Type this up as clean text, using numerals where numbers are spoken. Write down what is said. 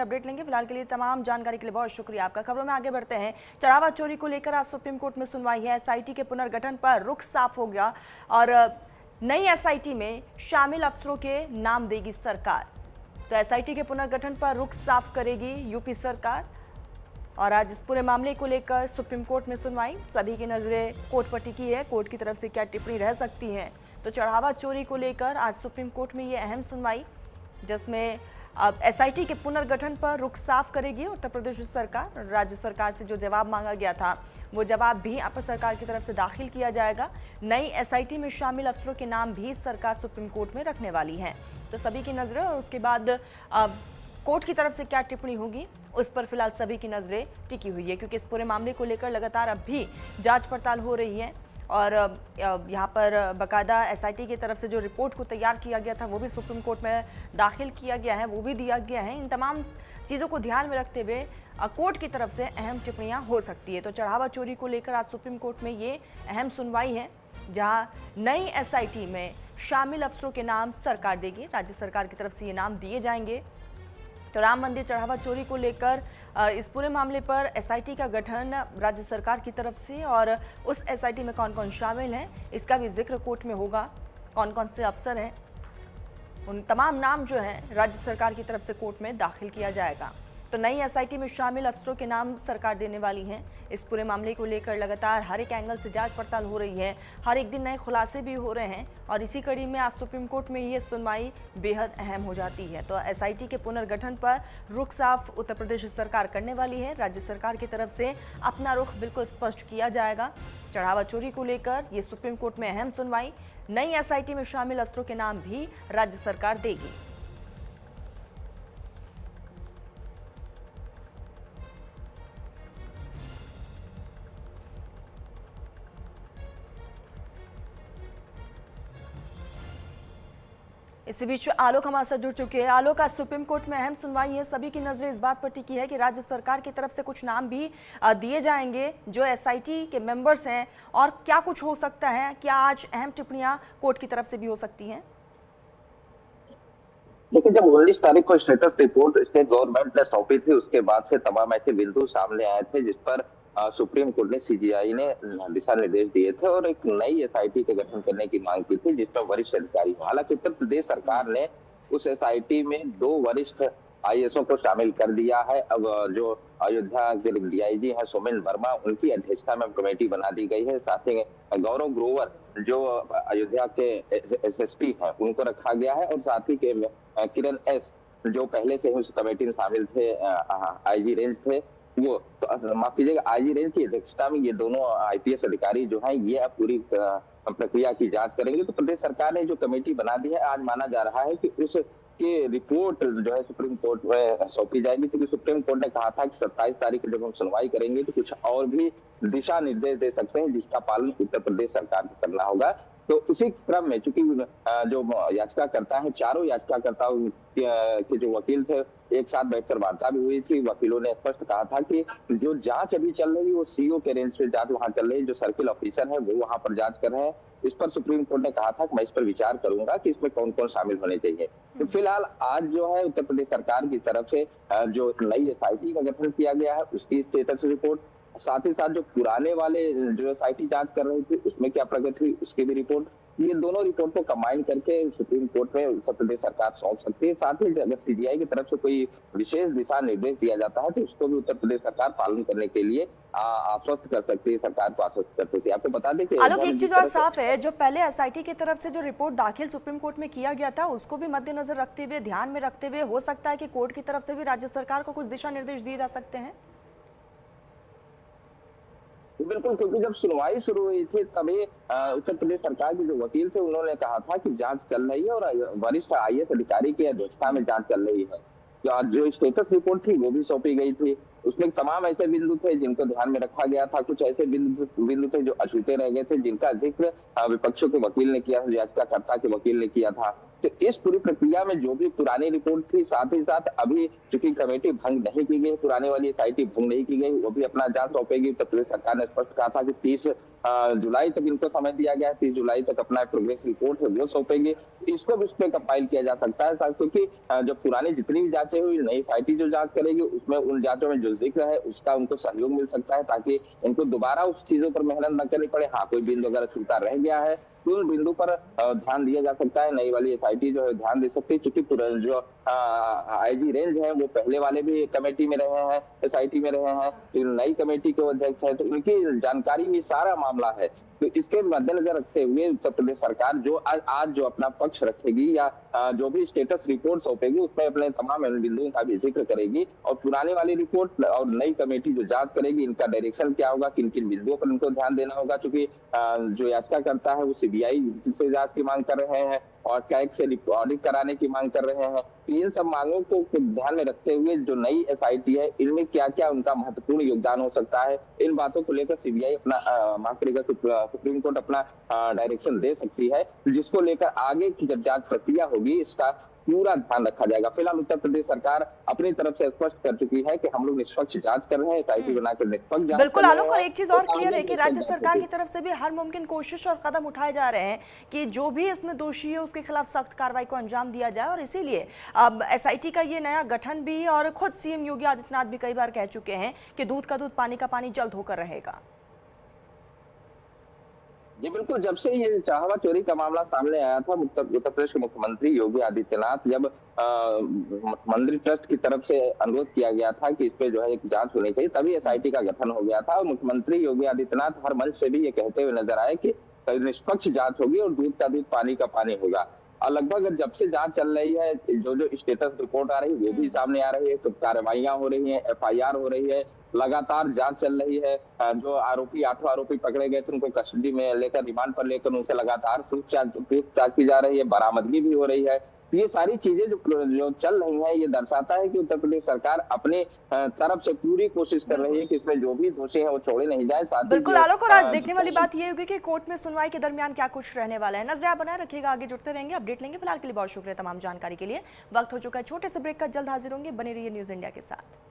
Update लेंगे। फिलहाल के लिए तमाम जानकारी के लिए बहुत शुक्रिया आपका। खबरों में आगे बढ़ते हैं। चढ़ावा चोरी को लेकर आज सुप्रीम कोर्ट में सुनवाई है। एसआईटी के पुनर्गठन पर रुख साफ हो गया और नई एसआईटी में शामिल अफसरों के नाम देगी सरकार। तो एसआईटी के पुनर्गठन पर रुख साफ करेगी यूपी सरकार और आज इस पूरे मामले को लेकर सुप्रीम कोर्ट में सुनवाई। सभी की नजरें कोर्ट पर टिकी है। कोर्ट की तरफ से क्या टिप्पणी रह सकती है। तो चढ़ावा चोरी को लेकर आज सुप्रीम कोर्ट में ये अहम सुनवाई, जिसमें अब एसआईटी के पुनर्गठन पर रुख साफ करेगी उत्तर प्रदेश सरकार। राज्य सरकार से जो जवाब मांगा गया था वो जवाब भी आप सरकार की तरफ से दाखिल किया जाएगा। नई एसआईटी में शामिल अफसरों के नाम भी सरकार सुप्रीम कोर्ट में रखने वाली है। तो सभी की नजरें और उसके बाद कोर्ट की तरफ से क्या टिप्पणी होगी उस पर फिलहाल सभी की नजरें टिकी हुई है, क्योंकि इस पूरे मामले को लेकर लगातार अब भी जांच पड़ताल हो रही है और यहाँ पर बाकायदा एसआईटी की तरफ से जो रिपोर्ट को तैयार किया गया था वो भी सुप्रीम कोर्ट में दाखिल किया गया है, वो भी दिया गया है। इन तमाम चीज़ों को ध्यान में रखते हुए कोर्ट की तरफ से अहम टिप्पणियाँ हो सकती है। तो चढ़ावा चोरी को लेकर आज सुप्रीम कोर्ट में ये अहम सुनवाई है, जहाँ नई एसआईटी में शामिल अफसरों के नाम सरकार देगी। राज्य सरकार की तरफ से ये नाम दिए जाएंगे। तो राम मंदिर चढ़ावा चोरी को लेकर इस पूरे मामले पर एसआईटी का गठन राज्य सरकार की तरफ से और उस एसआईटी में कौन कौन शामिल हैं इसका भी जिक्र कोर्ट में होगा। कौन कौन से अफसर हैं, उन तमाम नाम जो हैं राज्य सरकार की तरफ से कोर्ट में दाखिल किया जाएगा। तो नई एसआईटी में शामिल अफसरों के नाम सरकार देने वाली है। इस पूरे मामले को लेकर लगातार हर एक एंगल से जांच पड़ताल हो रही है। हर एक दिन नए खुलासे भी हो रहे हैं और इसी कड़ी में आज सुप्रीम कोर्ट में ये सुनवाई बेहद अहम हो जाती है। तो एसआईटी के पुनर्गठन पर रुख साफ उत्तर प्रदेश सरकार करने वाली है। राज्य सरकार की तरफ से अपना रुख बिल्कुल स्पष्ट किया जाएगा। चढ़ावा चोरी को लेकर ये सुप्रीम कोर्ट में अहम सुनवाई। नई एसआईटी में शामिल अफसरों के नाम भी राज्य सरकार देगी। इसी बीच आलोक हमारे साथ जुड़ चुके हैं। आलोक, आज सुप्रीम कोर्ट में अहम सुनवाई है। सभी की नजरें इस बात पर टिकी है कि राज्य सरकार की तरफ से कुछ नाम भी दिए जाएंगे जो एसआईटी के मेंबर्स हैं, और क्या कुछ हो सकता है। क्या आज अहम टिप्पणियां कोर्ट की तरफ से भी हो सकती हैं? लेकिन जब 19 तारीख को स्टेटस रिपोर्ट स्टेट गवर्नमेंट ने सौंपी थी, उसके बाद से तमाम ऐसे बिंदु सामने आए थे जिस पर सुप्रीम कोर्ट ने सीजीआई ने दिशा निर्देश दिए थे और एक नई एसआईटी के गठन करने की मांग की थी जिसमें वरिष्ठ अधिकारी। हालांकि उत्तर प्रदेश सरकार ने उस एसआईटी में 2 वरिष्ठ आईएएसओं को शामिल कर दिया है। अब जो अयोध्या के डीआईजी हैं सोमेन वर्मा, उनकी अध्यक्षता में कमेटी बना दी गई है। साथ ही गौरव ग्रोवर जो अयोध्या के एसएसपी हैं उनको रखा गया है और साथ ही किरण एस जो पहले से उस कमेटी में शामिल थे, आईजी रेंज थे वो, तो माफ कीजिएगा, आईजी रेंज की अध्यक्षता में ये दोनों आईपीएस अधिकारी जो हैं ये अब पूरी प्रक्रिया की जांच करेंगे। तो प्रदेश सरकार ने जो कमेटी बना दी है, आज माना जा रहा है कि उस की रिपोर्ट जो है सुप्रीम कोर्ट में सौंपी जाएगी, क्योंकि सुप्रीम कोर्ट ने कहा था कि 27 तारीख को जब हम सुनवाई करेंगे तो कुछ और भी दिशा निर्देश दे सकते हैं जिसका पालन उत्तर प्रदेश सरकार को करना होगा। तो उसी क्रम में चूंकि जो याचिकाकर्ता है, चारों याचिकाकर्ताओं के जो वकील थे, एक साथ बैठकर वार्ता भी हुई थी। वकीलों ने स्पष्ट कहा था कि जो जांच अभी चल रही है वो सीओ के रेंज पे जांच वहां चल रही है, जो सर्किल ऑफिसर है वो वहां पर जांच कर रहे हैं। इस पर सुप्रीम कोर्ट ने कहा था कि मैं इस पर विचार करूंगा कि इसमें कौन कौन शामिल होने चाहिए। तो फिलहाल आज जो है उत्तर प्रदेश सरकार की तरफ से जो नई एसआईटी का गठन किया गया है उसकी स्टेटस रिपोर्ट, साथ ही साथ जो पुराने वाले जो एसआईटी जांच कर रही थी उसमें क्या प्रगति हुई उसकी भी रिपोर्ट, ये दोनों रिपोर्ट को कंबाइन करके सुप्रीम कोर्ट में उत्तर प्रदेश सरकार सौंप सकती है। साथ ही अगर सीबीआई की तरफ से कोई विशेष दिशा निर्देश दिया जाता है तो उसको भी उत्तर प्रदेश सरकार पालन करने के लिए आश्वस्त कर सकती है, सरकार को आश्वस्त कर सकती है। आपको बता दें कि आलोक, एक चीज और साफ है, जो पहले एसआईटी की तरफ से जो रिपोर्ट दाखिल सुप्रीम कोर्ट में किया गया था उसको भी मद्देनजर रखते हुए, ध्यान में रखते हुए हो सकता है कि कोर्ट की तरफ से भी राज्य सरकार को कुछ दिशा निर्देश दिए जा सकते हैं। बिल्कुल, क्योंकि जब सुनवाई शुरू हुई थी तभी उत्तर प्रदेश सरकार के जो वकील थे उन्होंने कहा था कि जांच चल रही है और वरिष्ठ आईएएस अधिकारी की अध्यक्षता में जांच चल रही है। जो स्टेटस रिपोर्ट थी वो भी सौंपी गई थी, उसमें तमाम ऐसे बिंदु थे जिनको ध्यान में रखा गया था। कुछ ऐसे बिंदु थे जो अछूते रह गए थे जिनका जिक्र विपक्षों के वकील ने किया, याचिकाकर्ता के वकील ने किया था। तो इस पूरी प्रक्रिया में जो भी पुरानी रिपोर्ट थी, साथ ही साथ अभी चूंकि कमेटी भंग नहीं की गई, पुरानी वाली एसआईटी भंग नहीं की गई, वो भी अपना जांच सौंपेगी। उत्तर प्रदेश सरकार ने स्पष्ट कहा था कि 30 जुलाई तक इनको समय दिया गया है, 30 जुलाई तक अपना प्रोग्रेस रिपोर्ट है वो सौंपेगी। इसको भी उसमें कंपाइल किया जा सकता है, क्योंकि जो पुरानी जितनी भी जांचें हुई, नई एसआईटी जो जांच करेगी उसमें उन जांचों में जो जिक्र है उसका उनको सहयोग मिल सकता है, ताकि इनको दोबारा उस चीजों पर मेहनत न करनी पड़े। हाँ, कोई बिंदु अगर छूटा रह गया है तो उन बिंदु पर ध्यान दिया जा सकता है, नई वाली एसआईटी जो है ध्यान दे सकती है। चूंकि जो आईजी रेंज है वो पहले वाले भी कमेटी में रहे हैं, एसआईटी में रहे हैं, फिर नई कमेटी के अध्यक्ष है, तो उनकी जानकारी में सारा मामला है। तो इसके मद्देनजर रखते हुए उत्तर प्रदेश सरकार जो आज जो अपना पक्ष रखेगी या जो भी स्टेटस रिपोर्ट सौंपेगी उसमें अपने तमाम बिंदुओं का भी जिक्र करेगी, और पुराने वाली रिपोर्ट और नई कमेटी जो जांच करेगी इनका डायरेक्शन क्या होगा, किन किन बिंदुओं पर इनको ध्यान देना होगा। चूंकि जो याचिकाकर्ता है वो सीबीआई से जांच की मांग कर रहे हैं और कैग से ऑडिट कराने की मांग कर रहे हैं, तो इन सब मांगों को ध्यान में रखते हुए जो नई एसआईटी है इनमें क्या क्या उनका महत्वपूर्ण योगदान हो सकता है, इन बातों को लेकर सीबीआई अपना माफ करेगा, सुप्रीम कोर्ट अपना डायरेक्शन दे सकती है, जिसको लेकर आगे की जब जांच प्रक्रिया होगी इसका पूरा ध्यान रखा जाएगा। फिलहाल उत्तर प्रदेश सरकार अपनी तरफ से स्पष्ट कर चुकी है कि हम लोग निष्पक्ष जांच कर रहे हैं, एसआईटी बनाकर निष्पक्ष जांच बिल्कुल कर रहे आलोक, और एक चीज हैं, और क्लियर है कि राज्य सरकार की होगी। तरफ से भी हर मुमकिन कोशिश और कदम उठाए जा रहे हैं कि जो भी इसमें दोषी है उसके खिलाफ सख्त कार्रवाई को अंजाम दिया जाए, और इसीलिए अब एसआईटी का ये नया गठन भी, और खुद सीएम योगी आदित्यनाथ भी कई बार कह चुके हैं कि दूध का दूध पानी का पानी जल्द होकर रहेगा। जी बिल्कुल, जब से ये चाहवा चोरी का मामला सामने आया था, उत्तर प्रदेश के मुख्यमंत्री योगी आदित्यनाथ जब मंदिर ट्रस्ट की तरफ से अनुरोध किया गया था कि इस पे जो है एक जांच होनी चाहिए, तभी एसआईटी का गठन हो गया था। और मुख्यमंत्री योगी आदित्यनाथ हर मंच से भी ये कहते हुए नजर आए कि निष्पक्ष जांच होगी और दूध का दूध पानी का पानी होगा। और लगभग जब से जांच चल रही है, जो जो स्टेटस रिपोर्ट आ रही है वो भी सामने आ रही है, तो कार्रवाइयां हो रही हैं, एफआईआर हो रही है, लगातार जांच चल रही है। जो आरोपी 8 आरोपी पकड़े गए थे उनको कस्टडी में लेकर, रिमांड पर लेकर उनसे लगातार पूछताछ की जा रही है, बरामदगी भी हो रही है। तो ये सारी चीजें जो चल रही हैं ये दर्शाता है कि उत्तर प्रदेश सरकार अपने तरफ से पूरी कोशिश कर रही है कि इसमें जो भी दोषी है वो छोड़े नहीं जाए। साथ ही बिल्कुल आलोक, और आज देखने वाली बात ये होगी कि कोर्ट में सुनवाई के दरमियान क्या कुछ रहने वाला है। नजरें आप बनाए रखिएगा, आगे जुड़ते रहेंगे, अपडेट लेंगे। फिलहाल के लिए बहुत शुक्रिया तमाम जानकारी के लिए। वक्त हो चुका है छोटे से ब्रेक का, जल्द हाजिर होंगे, बने रहिए न्यूज इंडिया के साथ।